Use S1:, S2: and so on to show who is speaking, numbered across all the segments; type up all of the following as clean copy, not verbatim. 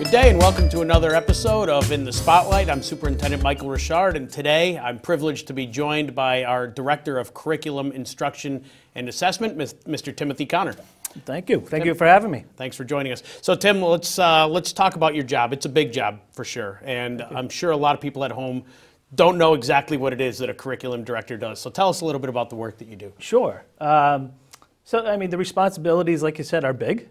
S1: Good day and welcome to another episode of In the Spotlight. I'm Superintendent Michael Richard, and today I'm privileged to be joined by our Director of Curriculum, Instruction, and Assessment, Mr. Timothy Connor.
S2: Thank you. Thank you for having me.
S1: Thanks for joining us. So Tim, let's talk about your job. It's a big job for sure, and I'm sure a lot of people at home don't know exactly what it is that a curriculum director does. So tell us a little bit about the work that you do.
S2: Sure. The responsibilities, like you said, are big.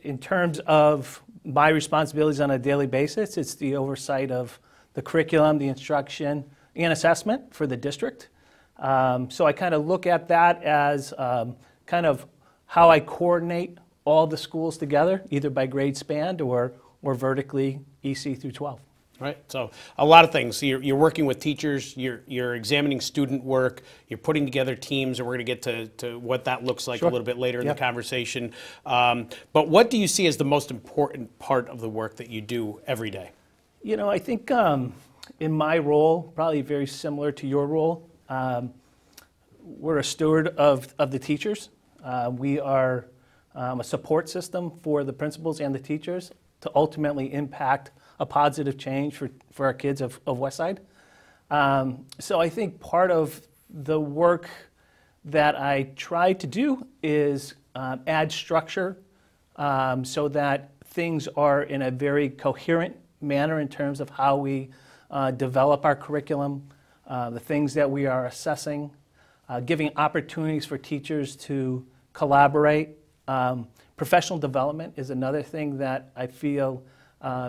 S2: In terms of my responsibilities on a daily basis, it's the oversight of the curriculum, the instruction, and assessment for the district. So I kind of look at that as kind of how I coordinate all the schools together, either by grade span or vertically EC through 12.
S1: Right, so a lot of things. You're working with teachers, you're examining student work, you're putting together teams, and we're going to get to what that looks like a little bit later in the conversation. But what do you see as the most important part of the work that you do every day?
S2: You know, I think in my role, probably very similar to your role, we're a steward of the teachers. We are a support system for the principals and the teachers to ultimately impact a positive change for our kids of Westside. So I think part of the work that I try to do is add structure so that things are in a very coherent manner in terms of how we develop our curriculum, the things that we are assessing, giving opportunities for teachers to collaborate. Professional development is another thing that I feel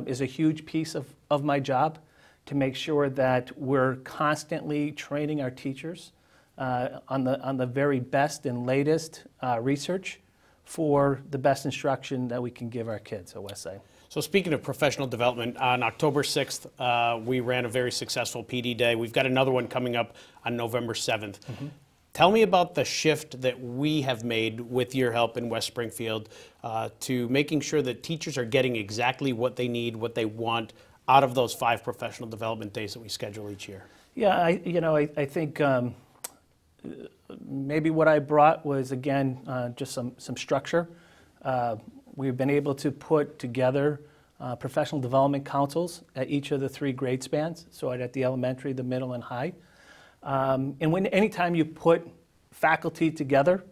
S2: is a huge piece of my job, to make sure that we're constantly training our teachers on the very best and latest research for the best instruction that we can give our kids at Westside.
S1: So speaking of professional development, on October 6th, we ran a very successful PD Day. We've got another one coming up on November 7th. Mm-hmm. Tell me about the shift that we have made with your help in West Springfield to making sure that teachers are getting exactly what they need, what they want out of those 5 professional development days that we schedule each year.
S2: Yeah, I think maybe what I brought was, again, just some structure. We've been able to put together professional development councils at each of the 3 grade spans, so at the elementary, the middle, and high. And anytime you put faculty together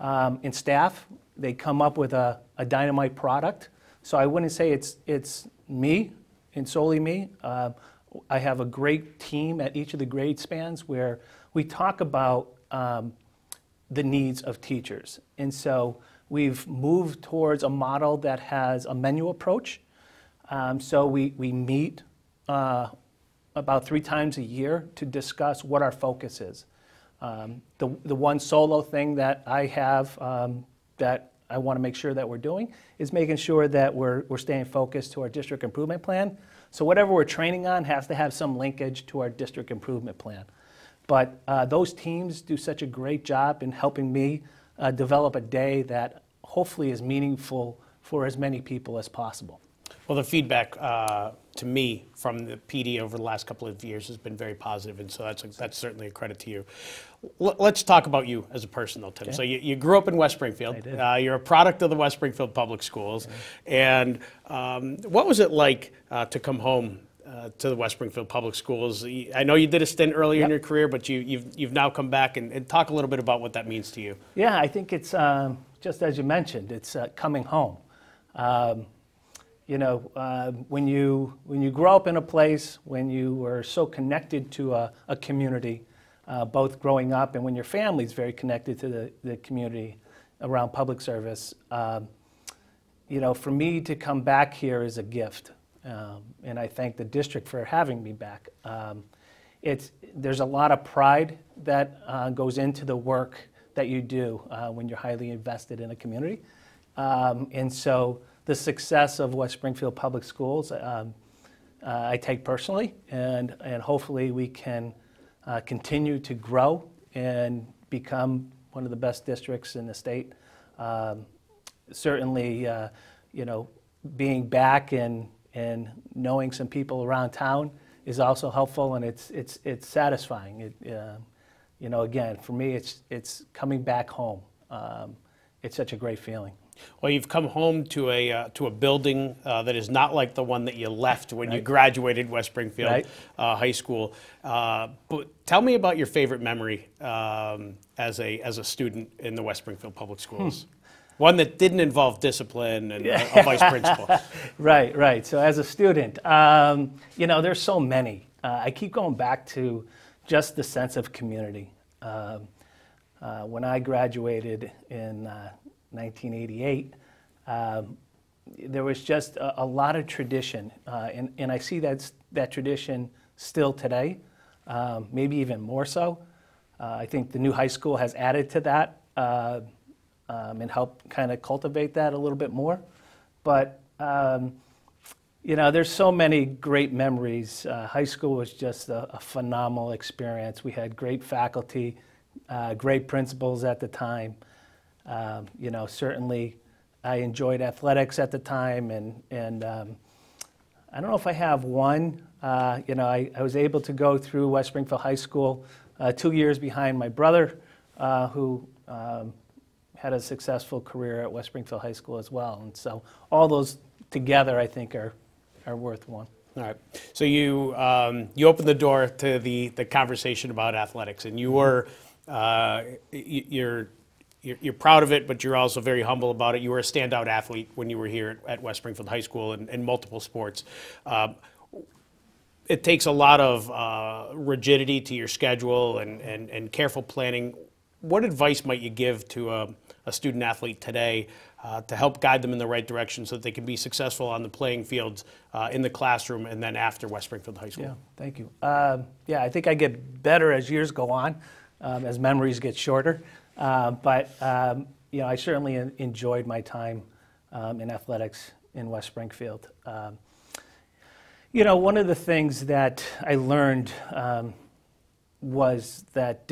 S2: and staff, they come up with a dynamite product. So I wouldn't say it's me and solely me. I have a great team at each of the grade spans where we talk about the needs of teachers. And so we've moved towards a model that has a menu approach. So we meet about 3 times a year to discuss what our focus is. The one solo thing that I have that I want to make sure that we're doing is making sure that we're staying focused to our district improvement plan. So whatever we're training on has to have some linkage to our district improvement plan. But those teams do such a great job in helping me develop a day that hopefully is meaningful for as many people as possible.
S1: Well, the feedback to me from the PD over the last couple of years has been very positive, and so that's certainly a credit to you. Let's talk about you as a person, though, Tim. Okay. So you grew up in West Springfield.
S2: I did.
S1: You're a product of the West Springfield Public Schools. Okay. And what was it like to come home to the West Springfield Public Schools? I know you did a stint earlier in your career, but you've now come back, and talk a little bit about what that means to you.
S2: Yeah, I think it's just as you mentioned, it's coming home. When you grow up in a place, when you are so connected to a community, both growing up and when your family's very connected to the community around public service, for me to come back here is a gift. And I thank the district for having me back. There's a lot of pride that goes into the work that you do when you're highly invested in a community. And so the success of West Springfield Public Schools I take personally, and hopefully we can continue to grow and become one of the best districts in the state. Certainly, being back and knowing some people around town is also helpful, and it's satisfying. Again, for me, it's coming back home. it's such a great feeling.
S1: Well, you've come home to a building that is not like the one that you left when you
S2: Right.
S1: graduated West Springfield
S2: Right.
S1: High School. But tell me about your favorite memory as a student in the West Springfield Public Schools. One that didn't involve discipline and a vice principal.
S2: Right, right. So as a student, you know, there's so many. I keep going back to just the sense of community. When I graduated in 1988, there was just a lot of tradition, and I see that tradition still today, maybe even more so. I think the new high school has added to that and helped kind of cultivate that a little bit more. But you know, there's so many great memories. High school was just a phenomenal experience. We had great faculty, great principals at the time. You know, certainly I enjoyed athletics at the time, and I don't know if I have one. You know, I was able to go through West Springfield High School 2 years behind my brother, who had a successful career at West Springfield High School as well. And so all those together, I think, are worth one.
S1: All right. So you opened the door to the conversation about athletics, and you were you're proud of it, but you're also very humble about it. You were a standout athlete when you were here at West Springfield High School in multiple sports. It takes a lot of rigidity to your schedule and careful planning. What advice might you give to a student athlete today to help guide them in the right direction so that they can be successful on the playing fields, in the classroom, and then after West Springfield High School?
S2: Yeah, thank you. Yeah, I think I get better as years go on, as memories get shorter. But you know, I certainly enjoyed my time in athletics in West Springfield. You know, one of the things that I learned was that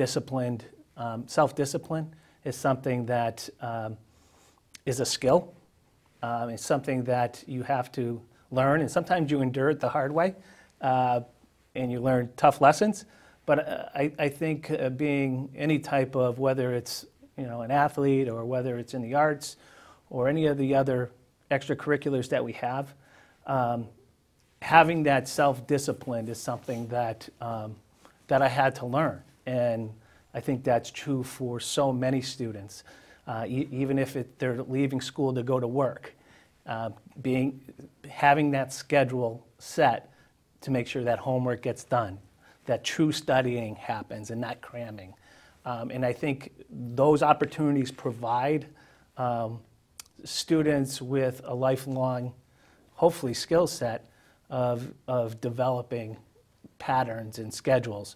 S2: self-discipline is something that is a skill. It's something that you have to learn, and sometimes you endure it the hard way, and you learn tough lessons. But I think being any type of, whether it's, you know, an athlete or whether it's in the arts or any of the other extracurriculars that we have, having that self-discipline is something that that I had to learn, and I think that's true for so many students, even if they're leaving school to go to work. Having that schedule set to make sure that homework gets done, that true studying happens and not cramming. And I think those opportunities provide students with a lifelong, hopefully, skill set of developing patterns and schedules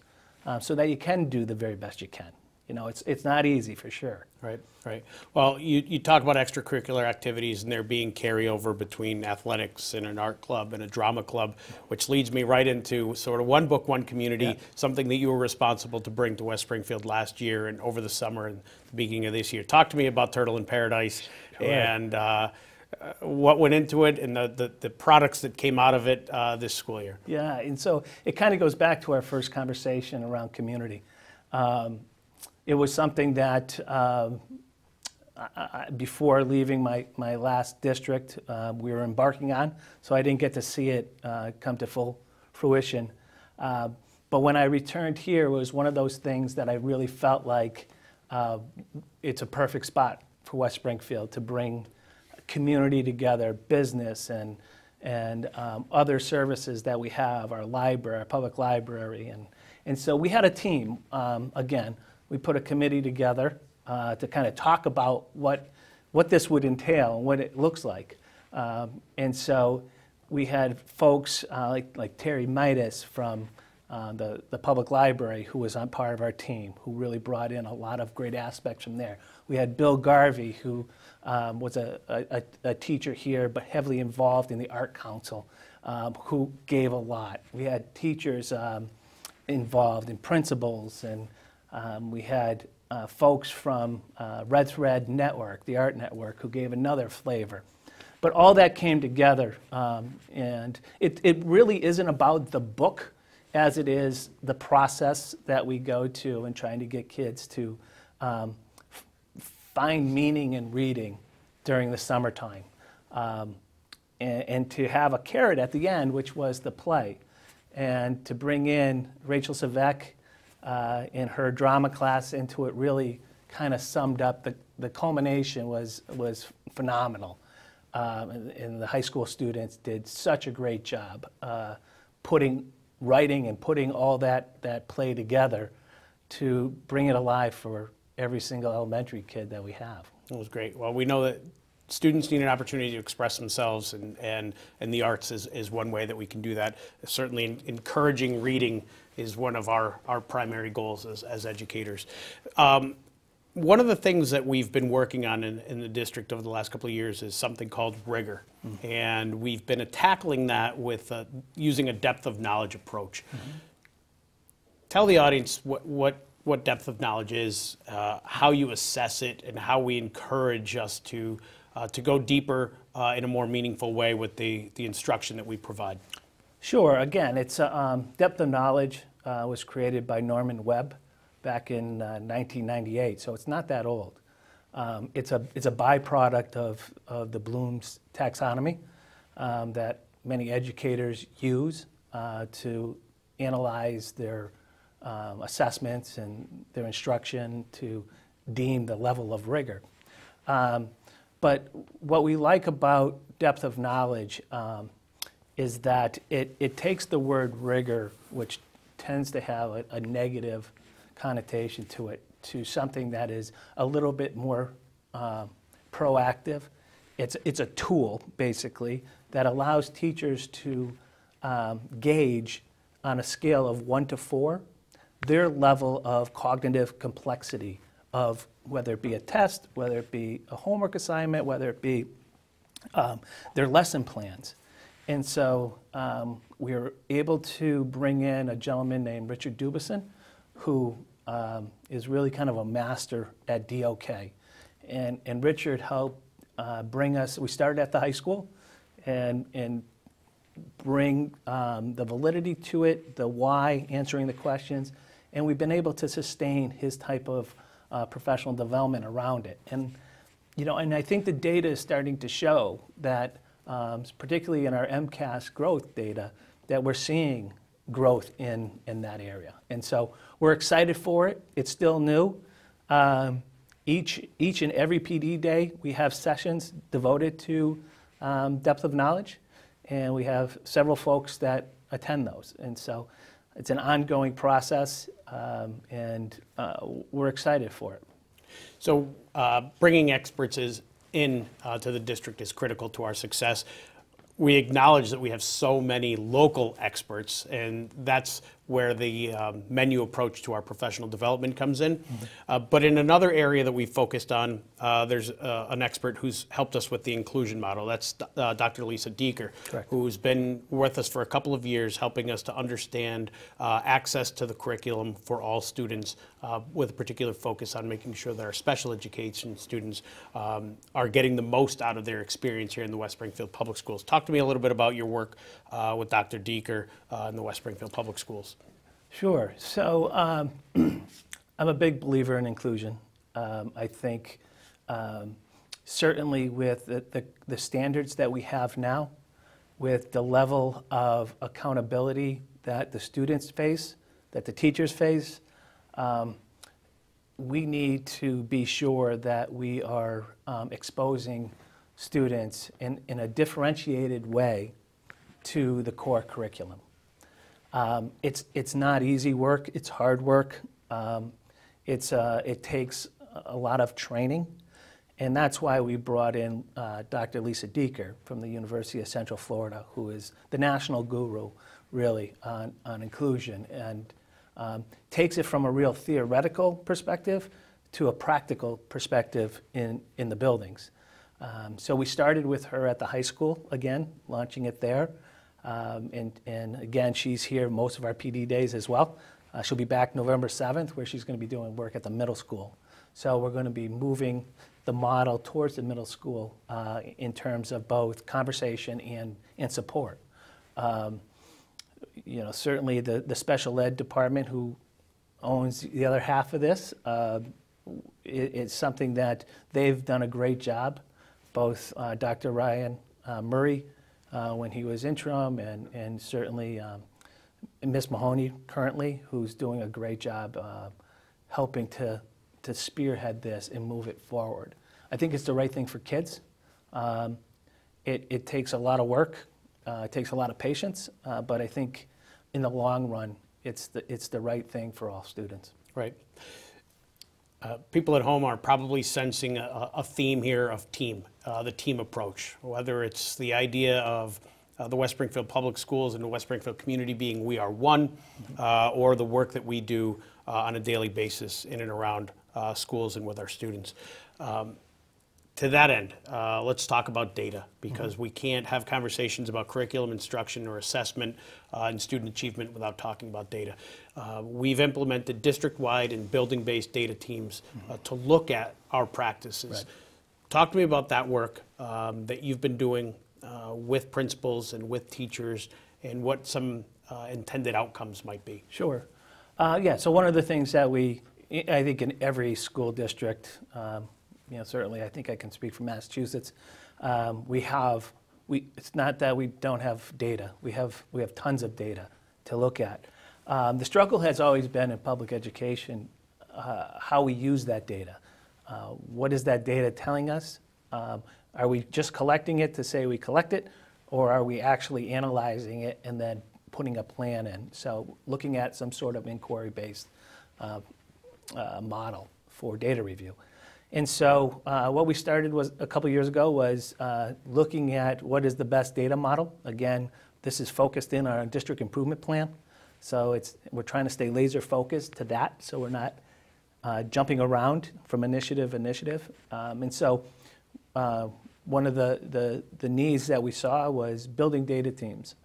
S2: so that you can do the very best you can. You know, it's not easy for sure.
S1: Right, right. Well, you talk about extracurricular activities and there being carryover between athletics and an art club and a drama club, which leads me right into sort of one book, one community,
S2: Yeah.
S1: something that you were responsible to bring to West Springfield last year and over the summer and the beginning of this year. Talk to me about Turtle in Paradise and what went into it and the products that came out of it this school year.
S2: Yeah, and so it kind of goes back to our first conversation around community. It was something that before leaving my last district, we were embarking on, so I didn't get to see it come to full fruition. But when I returned here, it was one of those things that I really felt like it's a perfect spot for West Springfield to bring community together, business and other services that we have, our library, our public library. And so we had a team, again. We put a committee together to kind of talk about what this would entail and what it looks like. And so we had folks like Terry Midas from the public library, who was on part of our team, who really brought in a lot of great aspects from there. We had Bill Garvey, who was a teacher here, but heavily involved in the Art Council, who gave a lot. We had teachers involved in principals, and we had folks from Red Thread Network, the Art Network, who gave another flavor. But all that came together, and it really isn't about the book as it is the process that we go to in trying to get kids to find meaning in reading during the summertime. And to have a carrot at the end, which was the play. And to bring in Rachel Savek in her drama class into it really kind of summed up the culmination was phenomenal. And the high school students did such a great job writing and putting all that play together to bring it alive for every single elementary kid that we have.
S1: It was great. Well, we know that students need an opportunity to express themselves, and the arts is one way that we can do that. Certainly encouraging reading is one of our primary goals as educators. One of the things that we've been working on in the district over the last couple of years is something called rigor. Mm-hmm. And we've been tackling that with using a depth of knowledge approach. Mm-hmm. Tell the audience what depth of knowledge is, how you assess it, and how we encourage us to go deeper in a more meaningful way with the instruction that we provide.
S2: Sure. Again, it's depth of knowledge was created by Norman Webb back in 1998, so it's not that old. It's a byproduct of the Bloom's taxonomy that many educators use to analyze their assessments and their instruction to deem the level of rigor. But what we like about depth of knowledge is that it takes the word rigor, which tends to have a negative connotation to it, to something that is a little bit more proactive. It's a tool, basically, that allows teachers to gauge on a scale of 1 to 4 their level of cognitive complexity of whether it be a test, whether it be a homework assignment, whether it be their lesson plans. And so we were able to bring in a gentleman named Richard Dubison, who is really kind of a master at DOK. And Richard helped bring us, we started at the high school, and bring the validity to it, the why, answering the questions, and we've been able to sustain his type of professional development around it. And, and I think the data is starting to show that, particularly in our MCAS growth data, that we're seeing growth in that area. And so we're excited for it. It's still new. Each and every PD day, we have sessions devoted to depth of knowledge, and we have several folks that attend those. And so it's an ongoing process, and we're excited for it.
S1: So bringing experts in to the district is critical to our success. We acknowledge that we have so many local experts, and that's where the menu approach to our professional development comes in. Mm-hmm. But in another area that we focused on, there's an expert who's helped us with the inclusion model. That's Dr. Lisa Deeker,
S2: correct,
S1: who's been with us for a couple of years, helping us to understand access to the curriculum for all students, with a particular focus on making sure that our special education students are getting the most out of their experience here in the West Springfield Public Schools. Talk to me a little bit about your work with Dr. Deeker in the West Springfield Public Schools.
S2: Sure. So I'm a big believer in inclusion. I think certainly with the standards that we have now, with the level of accountability that the students face, that the teachers face, we need to be sure that we are exposing students in a differentiated way to the core curriculum. It's not easy work. It's hard work. It takes a lot of training, and that's why we brought in Dr. Lisa Deeker from the University of Central Florida, who is the national guru, really, on inclusion, and takes it from a real theoretical perspective to a practical perspective in the buildings. So we started with her at the high school, again, launching it there. And again, she's here most of our PD days as well. She'll be back November 7th, where she's going to be doing work at the middle school. So we're going to be moving the model towards the middle school in terms of both conversation and support. Certainly the special ed department, who owns the other half of this, it's something that they've done a great job, both Dr. Ryan Murray when he was interim, and certainly Ms. Mahoney currently, who's doing a great job helping to spearhead this and move it forward. I think it's the right thing for kids. It takes a lot of work, it takes a lot of patience, but I think in the long run, it's the right thing for all students.
S1: Right. People at home are probably sensing a theme here of team, the team approach, whether it's the idea of the West Springfield Public Schools and the West Springfield community being we are one, or the work that we do on a daily basis in and around schools and with our students. To that end, let's talk about data, because we can't have conversations about curriculum instruction or assessment and student achievement without talking about data. We've implemented district-wide and building-based data teams to look at our practices.
S2: Right.
S1: Talk to me about that work that you've been doing with principals and with teachers, and what some intended outcomes might be.
S2: Sure. Yeah, so one of the things that I think in every school district, certainly I think I can speak for Massachusetts, it's not that we don't have data. We have tons of data to look at. The struggle has always been in public education how we use that data. What is that data telling us? Are we just collecting it to say we collect it, or are we actually analyzing it and then putting a plan in? So looking at some sort of inquiry-based model for data review. And so what we started was a couple years ago was looking at what is the best data model. Again, this is focused in our district improvement plan. So we're trying to stay laser focused to that, so we're not jumping around from initiative to initiative. And so one of the needs that we saw was building data teams,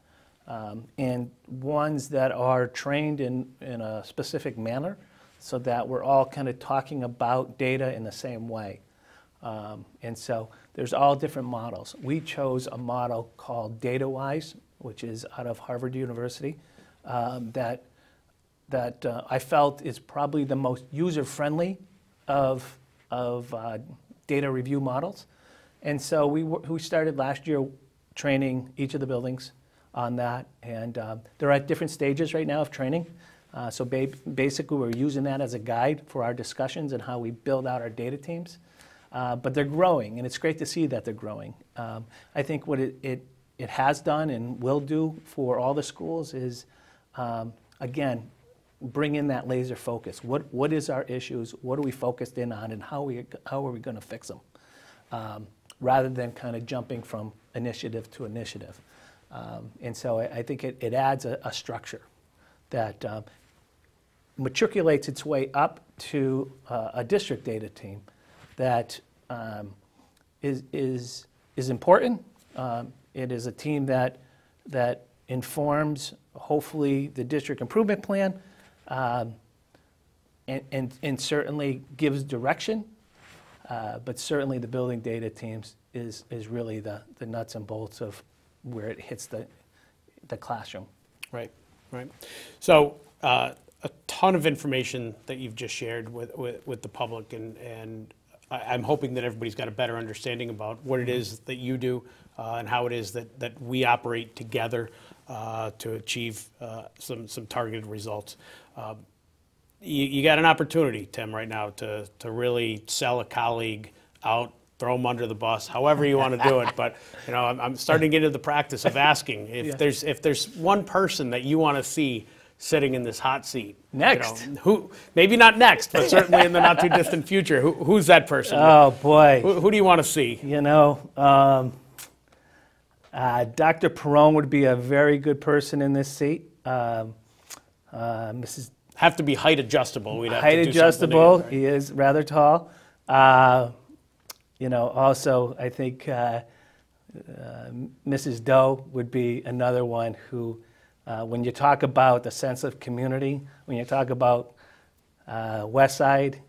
S2: and ones that are trained in a specific manner, so that we're all kind of talking about data in the same way. And so there's all different models. We chose a model called DataWise, which is out of Harvard University, that I felt is probably the most user-friendly of data review models. And so we started last year training each of the buildings on that, and they're at different stages right now of training. So basically we're using that as a guide for our discussions and how we build out our data teams. But they're growing, and it's great to see that they're growing. I think what it has done and will do for all the schools is, again, bring in that laser focus. What is our issues? What are we focused in on, and how are we going to fix them? Rather than kind of jumping from initiative to initiative. And so I think it adds a structure that matriculates its way up to a district data team that is important. It is a team that informs, hopefully, the district improvement plan, and certainly gives direction. But certainly the building data teams is really the nuts and bolts of where it hits the classroom.
S1: Right, right. So a ton of information that you've just shared with the public, and I'm hoping that everybody's got a better understanding about what it is that you do and how it is that we operate together to achieve some targeted results. You got an opportunity, Tim, right now to really sell a colleague out, throw them under the bus, however you want to do it. But I'm starting to get into the practice of asking if there's one person that you want to see sitting in this hot seat
S2: next.
S1: Who? Maybe not next, but certainly in the not too distant future. Who's that person?
S2: Oh boy.
S1: Who do you want to see?
S2: Dr. Perone would be a very good person in this seat. Mrs.
S1: Have to be height adjustable. We'd have
S2: height
S1: to do
S2: adjustable.
S1: Right?
S2: He is rather tall. Also I think Mrs. Doe would be another one who, when you talk about the sense of community, when you talk about West Side,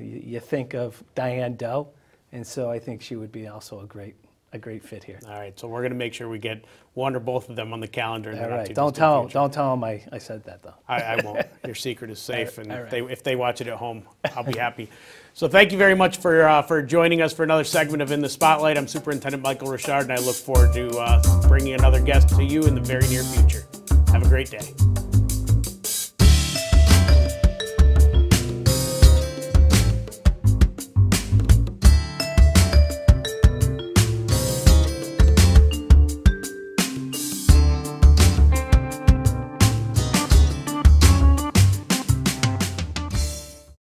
S2: you think of Diane Doe, and so I think she would be also a great a great fit here.
S1: All right, so we're going to make sure we get one or both of them on the calendar. In the
S2: All
S1: not
S2: right,
S1: too
S2: don't
S1: distant
S2: tell
S1: future.
S2: them I said that, though.
S1: I won't. Your secret is safe, and
S2: All right.
S1: if they watch it at home, I'll be happy. So thank you very much for joining us for another segment of In the Spotlight. I'm Superintendent Michael Richard, and I look forward to bringing another guest to you in the very near future. Have a great day.